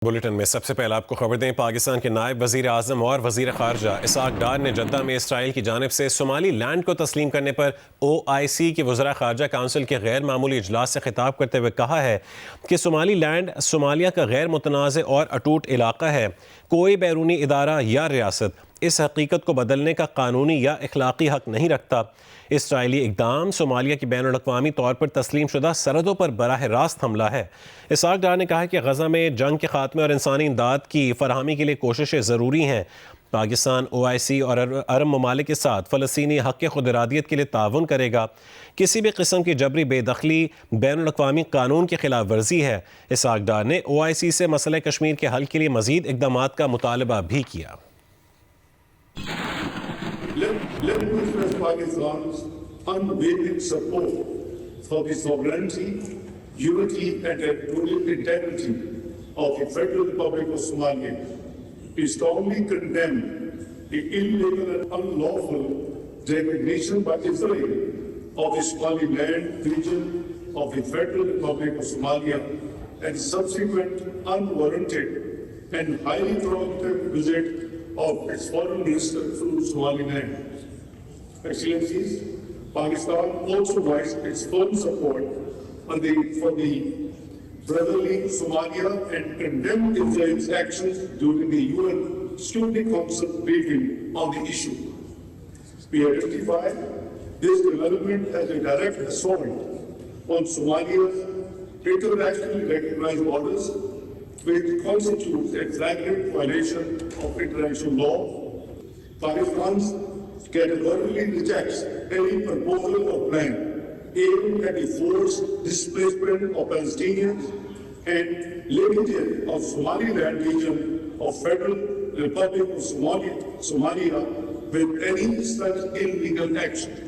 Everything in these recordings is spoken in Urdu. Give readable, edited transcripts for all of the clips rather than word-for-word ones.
بلیٹن میں سب سے پہلے آپ کو خبر دیں، پاکستان کے نائب وزیر اعظم اور وزیر خارجہ اسحاق ڈار نے جدہ میں اسرائیل کی جانب سے صومالی لینڈ کو تسلیم کرنے پر OIC کی وزراء خارجہ کونسل کے غیر معمولی اجلاس سے خطاب کرتے ہوئے کہا ہے کہ صومالی لینڈ صومالیہ کا غیر متنازع اور اٹوٹ علاقہ ہے۔ کوئی بیرونی ادارہ یا ریاست اس حقیقت کو بدلنے کا قانونی یا اخلاقی حق نہیں رکھتا۔ اسرائیلی اقدام صومالیہ کی بین الاقوامی طور پر تسلیم شدہ سرحدوں پر براہ راست حملہ ہے۔ اسحاق ڈار نے کہا کہ غزہ میں جنگ کے خاتمے اور انسانی امداد کی فراہمی کے لیے کوششیں ضروری ہیں۔ پاکستان OIC اور عرب ممالک کے ساتھ فلسطینی حق خود ارادیت کے لیے تعاون کرے گا۔ کسی بھی قسم کی جبری بے دخلی بین الاقوامی قانون کی خلاف ورزی ہے۔ اسحاق ڈار نے OIC سے مسئلہ کشمیر کے حل کے لیے مزید اقدامات کا مطالبہ بھی کیا۔ Let me express Pakistan's unwavering support for the sovereignty, unity and territorial integrity of the Federal Republic of Somalia. We strongly condemn the illegal and unlawful designation by Israel of the Somaliland region of the Federal Republic of Somalia and subsequent unwarranted and highly provocative visit of its foreign minister to Somaliland. Excellencies, Pakistan also voiced its firm support for the brotherly Somalia and condemned Israel's actions during the UN Security Council briefing on the issue. We identify this development as a direct assault on Somalia's internationally recognized borders, which constitutes a flagrant violation of international law. Pakistan categorically rejects any proposal or plan aimed at the forced displacement of Palestinians and lineage of Somaliland region of Federal Republic of Somalia with any such illegal action.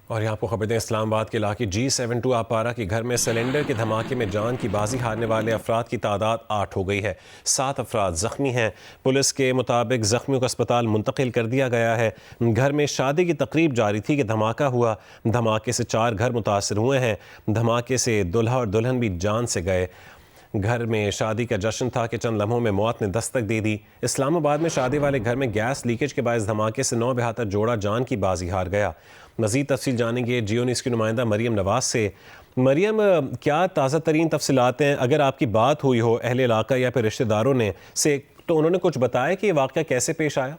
اور یہاں آپ کو خبر دیں، اسلام آباد کے علاقے G72 آپارا کے گھر میں سلنڈر کے دھماکے میں جان کی بازی ہارنے والے افراد کی تعداد 8 ہو گئی ہے۔ 7 افراد زخمی ہیں۔ پولیس کے مطابق زخمیوں کو اسپتال منتقل کر دیا گیا ہے۔ گھر میں شادی کی تقریب جاری تھی کہ دھماکہ ہوا۔ دھماکے سے 4 گھر متاثر ہوئے ہیں۔ دھماکے سے دلہا اور دلہن بھی جان سے گئے۔ گھر میں شادی کا جشن تھا کہ چند لمحوں میں موت نے دستک دے دی۔ اسلام آباد میں شادی والے گھر میں گیس لیکیج کے باعث دھماکے سے 9 احاطہ جوڑا جان کی بازی ہار گیا۔ مزید تفصیل جانیں گے جیو نیوز کی نمائندہ مریم نواز سے۔ مریم، کیا تازہ ترین تفصیلات ہیں؟ اگر آپ کی بات ہوئی ہو اہل علاقہ یا پھر رشتہ داروں نے سے تو انہوں نے کچھ بتایا کہ یہ واقعہ کیسے پیش آیا؟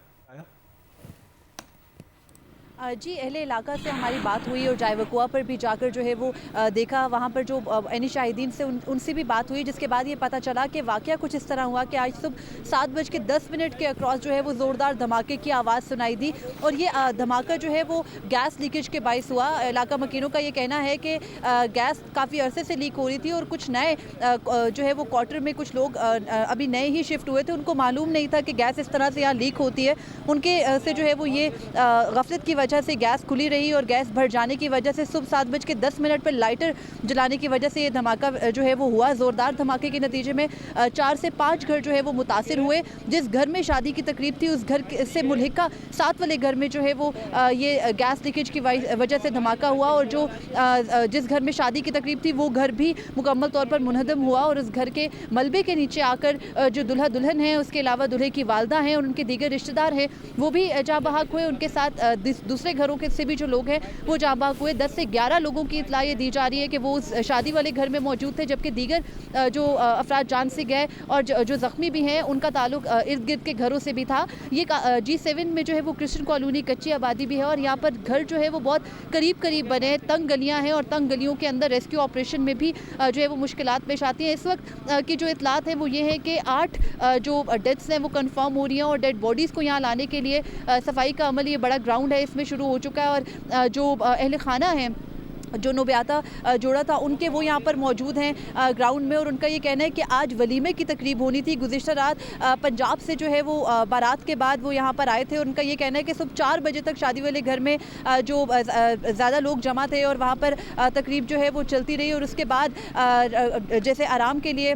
جی، اہل علاقہ سے ہماری بات ہوئی اور جائے وقوع پر بھی جا کر جو ہے وہ دیکھا، وہاں پر جو عینی شاہدین سے ان سے بھی بات ہوئی، جس کے بعد یہ پتہ چلا کہ واقعہ کچھ اس طرح ہوا کہ آج صبح 7:10 کے اکراس جو ہے وہ زوردار دھماکے کی آواز سنائی دی اور یہ دھماکہ جو ہے وہ گیس لیکیج کے باعث ہوا۔ علاقہ مکینوں کا یہ کہنا ہے کہ گیس کافی عرصے سے لیک ہو رہی تھی اور کچھ نئے جو ہے وہ کوارٹر میں کچھ لوگ ابھی نئے ہی شفٹ ہوئے تھے، ان کو معلوم نہیں تھا کہ گیس اس طرح سے یہاں لیک ہوتی ہے۔ ان کے سے جو ہے وہ یہ غفلت کی وجہ سے گیس کھلی رہی اور گیس بھر جانے کی وجہ سے صبح 7:10 پر لائٹر جلانے کی وجہ سے یہ دھماکہ جو ہے وہ ہوا۔ زوردار دھماکے کے نتیجے میں 4 سے 5 گھر جو ہے وہ متاثر ہوئے۔ جس گھر میں شادی کی تقریب تھی اس گھر سے ملحقہ 7 والے گھر میں جو ہے وہ یہ گیس لیکیج کی وجہ سے دھماکہ ہوا اور جو جس گھر میں شادی کی تقریب تھی وہ گھر بھی مکمل طور پر منہدم ہوا اور اس گھر کے ملبے کے نیچے آ کر جو دلہا دلہن ہیں، اس کے علاوہ دلہے کی والدہ ہیں اور ان کے دیگر رشتہ دار ہیں، وہ بھی جاں بحق ہوئے۔ ان کے ساتھ دوسرے گھروں کے سے بھی جو لوگ ہیں وہ جاں بحق ہوئے۔ 10 سے 11 لوگوں کی اطلاع یہ دی جا رہی ہے کہ وہ شادی والے گھر میں موجود تھے، جبکہ دیگر جو افراد جان سے گئے اور جو زخمی بھی ہیں ان کا تعلق ارد گرد کے گھروں سے بھی تھا۔ یہ G7 میں جو ہے وہ کرسچن کالونی کچی آبادی بھی ہے اور یہاں پر گھر جو ہے وہ بہت قریب بنے، تنگ گلیاں ہیں اور تنگ گلیوں کے اندر ریسکیو آپریشن میں بھی جو ہے وہ مشکلات پیش آتی ہیں۔ اس وقت کی جو اطلاعات ہیں وہ یہ ہے کہ 8 جو ڈیتھس ہیں وہ کنفرم ہو رہی ہیں اور ڈیڈ باڈیز کو یہاں لانے کے لیے صفائی کا عمل، یہ بڑا گراؤنڈ ہے، اس میں شروع ہو چکا ہے اور جو اہل خانہ ہیں جو نوبیاتا جوڑا تھا ان کے وہ یہاں پر موجود ہیں گراؤنڈ میں اور ان کا یہ کہنا ہے کہ آج ولیمے کی تقریب ہونی تھی۔ گزشتہ رات پنجاب سے جو ہے وہ بارات کے بعد وہ یہاں پر آئے تھے اور ان کا یہ کہنا ہے کہ صبح 4 بجے تک شادی والے گھر میں جو زیادہ لوگ جمع تھے اور وہاں پر تقریب جو ہے وہ چلتی رہی اور اس کے بعد جیسے آرام کے لیے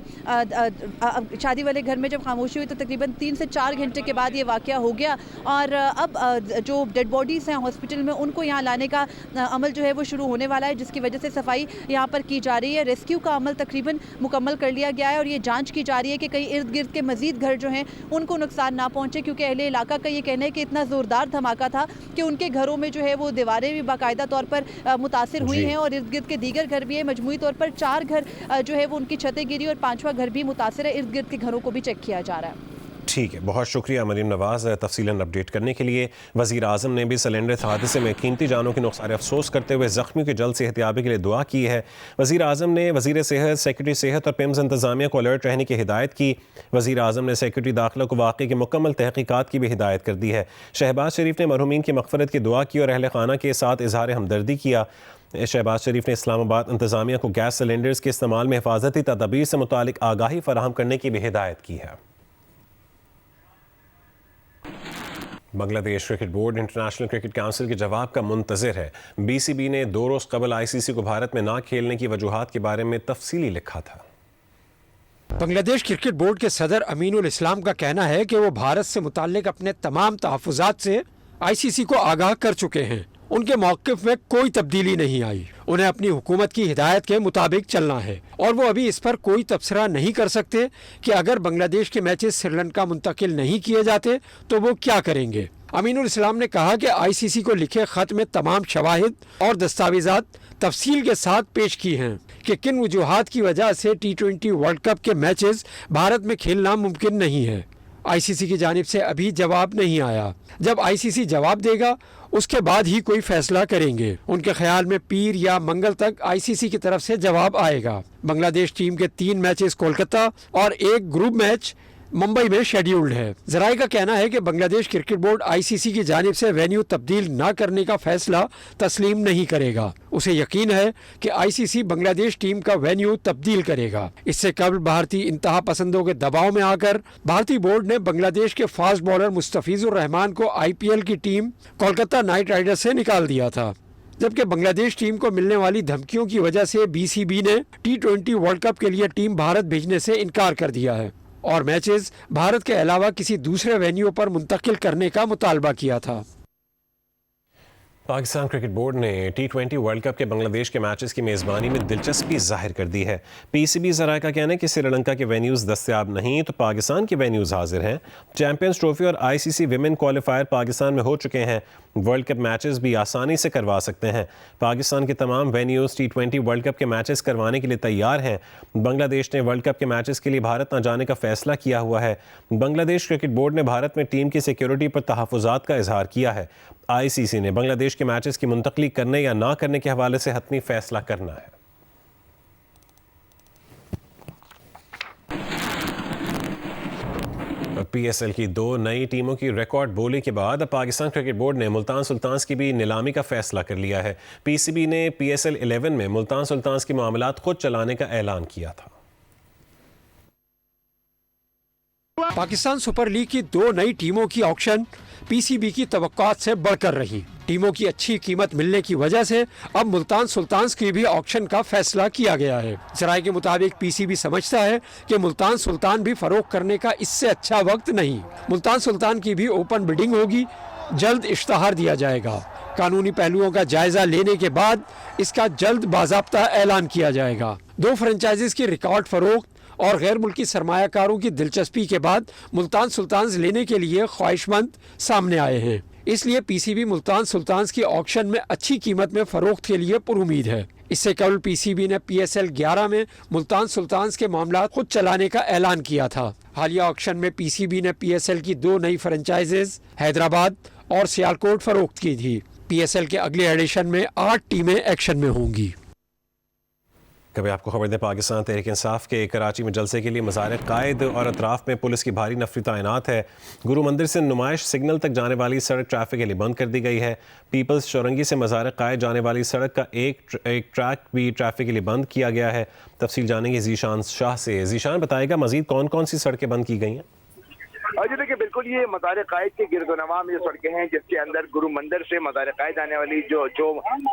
شادی والے گھر میں جب خاموشی ہوئی تو تقریباً 3 سے 4 گھنٹے کے بعد یہ واقعہ ہو گیا اور اب جو ڈیڈ باڈیز ہیں ہاسپٹل میں ان کو یہاں لانے کا عمل جو ہے وہ شروع ہونے والا ڈالا ہے جس کی وجہ سے صفائی یہاں پر کی جا رہی ہے. ریسکیو کا عمل تقریباً مکمل کر لیا گیا ہے اور یہ جانچ کی جا رہی ہے کہ کئی ارد گرد کے مزید گھر جو ہیں ان کو نقصان نہ پہنچے, کیونکہ اہل علاقہ کا یہ کہنا ہے کہ اتنا زوردار دھماکہ تھا کہ ان کے گھروں میں جو ہے وہ دیواریں بھی باقاعدہ طور پر متاثر ہوئی ہیں اور ارد گرد کے دیگر گھر بھی ہیں. مجموعی طور پر 4 گھر جو ہے وہ ان کی چھتیں گری اور 5واں گھر بھی متاثر ہے. ارد گرد کے گھروں کو بھی چیک کیا جا رہا ہے. ٹھیک ہے, بہت شکریہ مریم نواز تفصیلاً اپڈیٹ کرنے کے لیے. وزیر اعظم نے بھی سلینڈر حادثے میں قیمتی جانوں کے نقصان افسوس کرتے ہوئے زخمیوں کی جلد صحتیابی کے لیے دعا کی ہے. وزیر اعظم نے وزیر صحت, سیکرٹری صحت اور پیمز انتظامیہ کو الرٹ رہنے کی ہدایت کی. وزیر اعظم نے سیکرٹری داخلہ کو واقعے کی مکمل تحقیقات کی بھی ہدایت کر دی ہے. شہباز شریف نے مرحومین کی مغفرت کی دعا کی اور اہل خانہ کے ساتھ اظہار ہمدردی کیا. شہباز شریف نے اسلام آباد انتظامیہ کو گیس سلینڈرز کے استعمال میں حفاظتی تدابیر سے متعلق آگاہی فراہم کرنے کی بھی ہدایت کی ہے. بنگلہ دیش cricket board international cricket council کے جواب کا منتظر ہے. بی سی بی نے 2 روز قبل آئی سی سی کو بھارت میں نہ کھیلنے کی وجوہات کے بارے میں تفصیلی لکھا تھا. بنگلہ دیش کرکٹ بورڈ کے صدر امین الاسلام کا کہنا ہے کہ وہ بھارت سے متعلق اپنے تمام تحفظات سے آئی سی سی کو آگاہ کر چکے ہیں. ان کے موقف میں کوئی تبدیلی نہیں آئی. انہیں اپنی حکومت کی ہدایت کے مطابق چلنا ہے اور وہ ابھی اس پر کوئی تبصرہ نہیں کر سکتے کہ اگر بنگلہ دیش کے میچز سری لنکا منتقل نہیں کیے جاتے تو وہ کیا کریں گے. امین الاسلام نے کہا کہ آئی سی سی کو لکھے خط میں تمام شواہد اور دستاویزات تفصیل کے ساتھ پیش کی ہیں کہ کن وجوہات کی وجہ سے T20 ورلڈ کپ کے میچز بھارت میں کھیلنا ممکن نہیں ہے. آئی سی سی کی جانب سے ابھی جواب نہیں آیا. جب آئی سی سی جواب دے گا اس کے بعد ہی کوئی فیصلہ کریں گے. ان کے خیال میں پیر یا منگل تک آئی سی سی کی طرف سے جواب آئے گا. بنگلہ دیش ٹیم کے 3 میچز کولکتہ اور 1 گروپ میچ ممبئی میں شیڈیولڈ ہے. ذرائع کا کہنا ہے کہ بنگلہ دیش کرکٹ بورڈ آئی سی سی کی جانب سے وینیو تبدیل نہ کرنے کا فیصلہ تسلیم نہیں کرے گا. اسے یقین ہے کہ آئی سی سی بنگلہ دیش ٹیم کا وینیو تبدیل کرے گا. اس سے قبل بھارتی انتہا پسندوں کے دباؤ میں آ کر بھارتی بورڈ نے بنگلہ دیش کے فاسٹ بالر مستفیض الرحمان کو آئی پی ایل کی ٹیم کولکتہ نائٹ رائڈرز سے نکال دیا تھا. جبکہ بنگلہ دیش ٹیم کو ملنے والی دھمکیوں کی وجہ سے بی سی بی نے T20 ورلڈ کپ کے لیے ٹیم بھارت بھیجنے سے انکار کر دیا ہے اور میچز بھارت کے علاوہ کسی دوسرے وینیو پر منتقل کرنے کا مطالبہ کیا تھا. پاکستان کرکٹ بورڈ نے T20 ورلڈ کپ کے بنگلہ دیش کے میچز کی میزبانی میں دلچسپی ظاہر کر دی ہے. پی سی بی ذرائع کا کہنا ہے کہ سری لنکا کے وینیوز دستیاب نہیں تو پاکستان کے وینیوز حاضر ہیں. چیمپئنز ٹرافی اور آئی سی سی ویمن کوالیفائر پاکستان میں ہو چکے ہیں. ورلڈ کپ میچز بھی آسانی سے کروا سکتے ہیں. پاکستان کے تمام وینیوز T20 ورلڈ کپ کے میچز کروانے کے لیے تیار ہیں. بنگلہ دیش نے ورلڈ کپ کے میچز کے لیے بھارت نہ جانے کا فیصلہ کیا ہوا ہے. بنگلہ دیش کرکٹ بورڈ نے بھارت میں ٹیم کی سیکیورٹی پر تحفظات کا اظہار کیا ہے. آئی سی سی نے بنگلہ دیش کے میچز کی منتقلی کرنے یا نہ کرنے کے حوالے سے حتمی فیصلہ کرنا ہے. پی ایس ایل کی 2 نئی ٹیموں کی ریکارڈ بولی کے بعد اب پاکستان کرکٹ بورڈ نے ملتان سلطانز کی بھی نیلامی کا فیصلہ کر لیا ہے. پی سی بی نے پی ایس ایل 11 میں ملتان سلطانز کے معاملات خود چلانے کا اعلان کیا تھا. پاکستان سپر لیگ کی 2 نئی ٹیموں کی آکشن پی سی بی کی توقعات سے بڑھ کر رہی. ٹیموں کی اچھی قیمت ملنے کی وجہ سے اب ملتان سلطانز کی بھی آکشن کا فیصلہ کیا گیا ہے. ذرائع کے مطابق پی سی بی سمجھتا ہے کہ ملتان سلطان بھی فروخت کرنے کا اس سے اچھا وقت نہیں. ملتان سلطان کی بھی اوپن بڈنگ ہوگی. جلد اشتہار دیا جائے گا. قانونی پہلوؤں کا جائزہ لینے کے بعد اس کا جلد باضابطہ اعلان کیا جائے گا. 2 فرنچائزز کی ریکارڈ فروخت اور غیر ملکی سرمایہ کاروں کی دلچسپی کے بعد ملتان سلطانز لینے کے لیے خواہش مند سامنے آئے ہیں. اس لیے پی سی بی ملتان سلطانز کی آکشن میں اچھی قیمت میں فروخت کے لیے پر امید ہے. اس سے قبل پی سی بی نے پی ایس ایل 11 میں ملتان سلطانز کے معاملات خود چلانے کا اعلان کیا تھا. حالیہ آکشن میں پی سی بی نے پی ایس ایل کی 2 نئی فرنچائزز حیدرآباد اور سیالکوٹ فروخت کی تھی. پی ایس ایل کے اگلے ایڈیشن میں 8 ٹیمیں ایکشن میں ہوں گی. کبھی آپ کو خبر دیں، پاکستان تحریک انصاف کے کراچی میں جلسے کے لیے مزار قائد اور اطراف میں پولیس کی بھاری نفری تعینات ہے. گرو مندر سے نمائش سگنل تک جانے والی سڑک ٹریفک کے لیے بند کر دی گئی ہے. پیپلز چورنگی سے مزار قائد جانے والی سڑک کا ایک ٹریک بھی ٹریفک کے لیے بند کیا گیا ہے. تفصیل جانیں گے ذیشان شاہ سے. ذیشان، بتائے گا مزید کون کون سی سڑکیں بند کی گئی ہیں؟ جی دیکھیے بالکل یہ مزار قائد کے گرد و نواح میں سڑکیں ہیں جس کے اندر گرو مندر سے مزار قائد آنے والی جو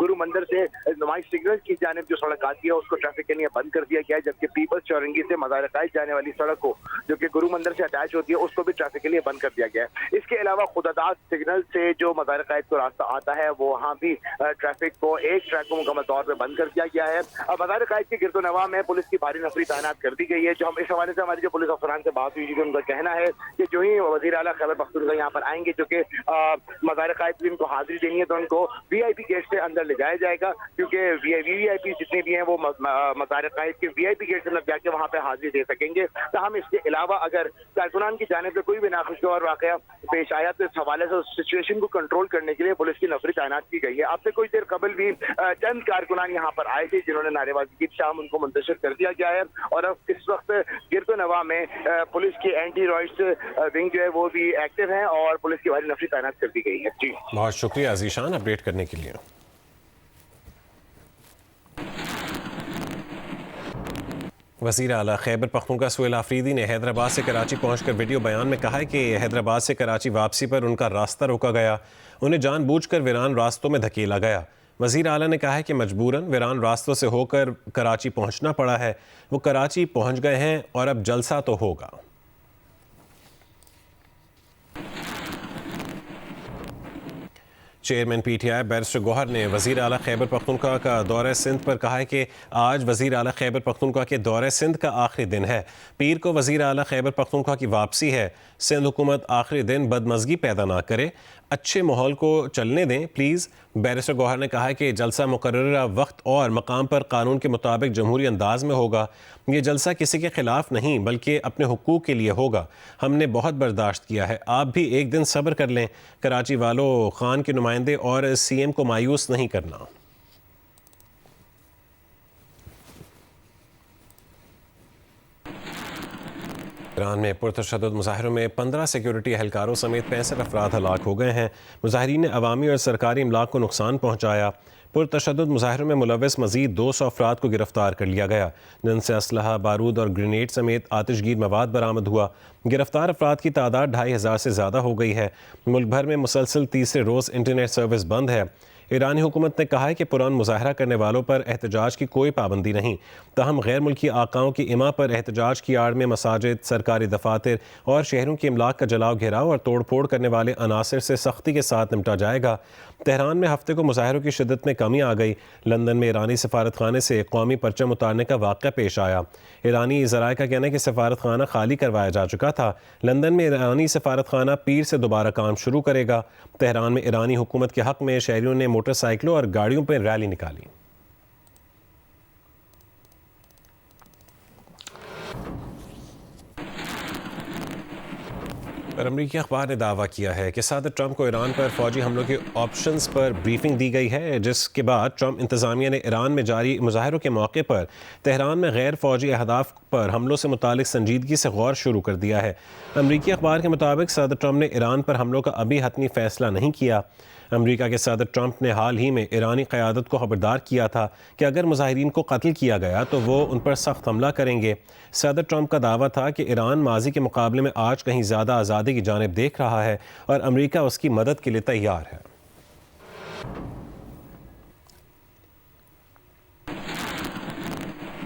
گرو مندر سے نمائش سگنل کی جانب جو سڑک آتی ہے اس کو ٹریفک کے لیے بند کر دیا گیا ہے، جبکہ پیپلز چورنگی سے مزار قائد جانے والی سڑک کو جو کہ گرو مندر سے اٹیچ ہوتی ہے اس کو بھی ٹریفک کے لیے بند کر دیا گیا ہے۔ اس کے علاوہ خداداد سگنل سے جو مزار قائد کو راستہ آتا ہے وہ وہاں بھی ٹریفک کو ایک ٹریک کو مکمل طور پہ بند کر دیا گیا ہے۔ مزار قائد کے گرد و نواح میں پولیس کی بھاری نفری تعینات کر دی گئی ہے۔ جو ہم اس حوالے سے ہماری جو پولیس افسران سے بات ہوئی تھی ان کا کہنا ہے کہ جو ہی وزیر اعلیٰ خیبر پختونخوا یہاں پر آئیں گے جو کہ مزار قائد میں ان کو حاضری دینی ہے تو ان کو وی آئی پی گیٹ سے اندر لے جایا جائے گا، کیونکہ وی آئی پی جتنے بھی ہیں وہ مزار قائد کے وی آئی پی گیٹ سے اندر جا کے وہاں پہ حاضری دے سکیں گے۔ تاہم اس کے علاوہ اگر کارکنان کی جانب سے کوئی بھی ناخوشگوار واقعہ پیش آیا تو اس حوالے سے سچویشن کو کنٹرول کرنے کے لیے پولیس کی نفری تعینات کی گئی ہے۔ اب سے کچھ دیر قبل بھی چند کارکنان یہاں پر آئے تھے جنہوں نے نعرے بازی کی، شام ان کو منتشر کر دیا گیا ہے اور اب اس وقت گرد و نواح میں پولیس کی اینٹی رائٹس ونگ جو ہے وہ بھی ایکٹیو ہیں اور پولیس کی بھاری نفری تعینات کر دی گئی ہے۔ جی بہت شکریہ ذیشان اپڈیٹ کرنے کے لیے۔ وزیر اعلیٰ خیبر پختونخوا سہیل آفریدی نے حیدرآباد سے کراچی پہنچ کر ویڈیو بیان میں کہا ہے کہ حیدرآباد سے کراچی واپسی پر ان کا راستہ روکا گیا، انہیں جان بوجھ کر ویران راستوں میں دھکیلا گیا۔ وزیر اعلیٰ نے کہا ہے کہ مجبوراً ویران راستوں سے ہو کر کراچی پہنچنا پڑا ہے، وہ کراچی پہنچ گئے ہیں اور اب جلسہ تو ہوگا۔ Chairman P T I barrister Gohar نے وزیر اعلیٰ خیبر پختونخوا کا دورہ سندھ پر کہا ہے کہ آج وزیر اعلیٰ خیبر پختونخوا کے دورہ سندھ کا آخری دن ہے، پیر کو وزیر اعلیٰ خیبر پختونخوا کی واپسی ہے، سندھ حکومت آخری دن بدمزگی پیدا نہ کرے، اچھے ماحول کو چلنے دیں پلیز۔ بیرسٹر گوہر نے کہا ہے کہ جلسہ مقررہ وقت اور مقام پر قانون کے مطابق جمہوری انداز میں ہوگا، یہ جلسہ کسی کے خلاف نہیں بلکہ اپنے حقوق کے لیے ہوگا، ہم نے بہت برداشت کیا ہے، آپ بھی ایک دن صبر کر لیں، کراچی والوں خان کے نمائندے اور سی ایم کو مایوس نہیں کرنا۔ ایران میں پرتشدد مظاہروں میں 15 سیکیورٹی اہلکاروں سمیت 65 افراد ہلاک ہو گئے ہیں، مظاہرین نے عوامی اور سرکاری املاک کو نقصان پہنچایا۔ پرتشدد مظاہروں میں ملوث مزید 200 افراد کو گرفتار کر لیا گیا، جن سے اسلحہ، بارود اور گرینیڈ سمیت آتش گیر مواد برآمد ہوا۔ گرفتار افراد کی تعداد 2500 سے زیادہ ہو گئی ہے۔ ملک بھر میں مسلسل تیسرے روز انٹرنیٹ سروس بند ہے۔ ایرانی حکومت نے کہا ہے کہ پرامن مظاہرہ کرنے والوں پر احتجاج کی کوئی پابندی نہیں، تاہم غیر ملکی آقاؤں کی اما پر احتجاج کی آڑ میں مساجد، سرکاری دفاتر اور شہروں کی املاک کا جلاؤ گھیراؤ اور توڑ پھوڑ کرنے والے عناصر سے سختی کے ساتھ نمٹا جائے گا۔ تہران میں ہفتے کو مظاہروں کی شدت میں کمی آ گئی، لندن میں ایرانی سفارت خانے سے قومی پرچم اتارنے کا واقعہ پیش آیا۔ ایرانی ذرائع کا کہنا ہے کہ سفارت خانہ خالی کروایا جا چکا تھا۔ لندن میں ایرانی سفارت خانہ پیر سے دوبارہ کام شروع کرے گا۔ تہران میں ایرانی حکومت کے حق میں شہریوں نے موٹر سائیکلوں اور گاڑیوں پر ریلی نکالی۔ اور امریکی اخبار نے دعویٰ کیا ہے کہ صدر ٹرمپ کو ایران پر فوجی حملوں کے آپشنز پر بریفنگ دی گئی ہے، جس کے بعد ٹرمپ انتظامیہ نے ایران میں جاری مظاہروں کے موقع پر تہران میں غیر فوجی اہداف پر حملوں سے متعلق سنجیدگی سے غور شروع کر دیا ہے۔ امریکی اخبار کے مطابق صدر ٹرمپ نے ایران پر حملوں کا ابھی حتمی فیصلہ نہیں کیا۔ امریکہ کے صدر ٹرمپ نے حال ہی میں ایرانی قیادت کو خبردار کیا تھا کہ اگر مظاہرین کو قتل کیا گیا تو وہ ان پر سخت حملہ کریں گے۔ صدر ٹرمپ کا دعویٰ تھا کہ ایران ماضی کے مقابلے میں آج کہیں زیادہ آزادی کی جانب دیکھ رہا ہے اور امریکہ اس کی مدد کے لیے تیار ہے۔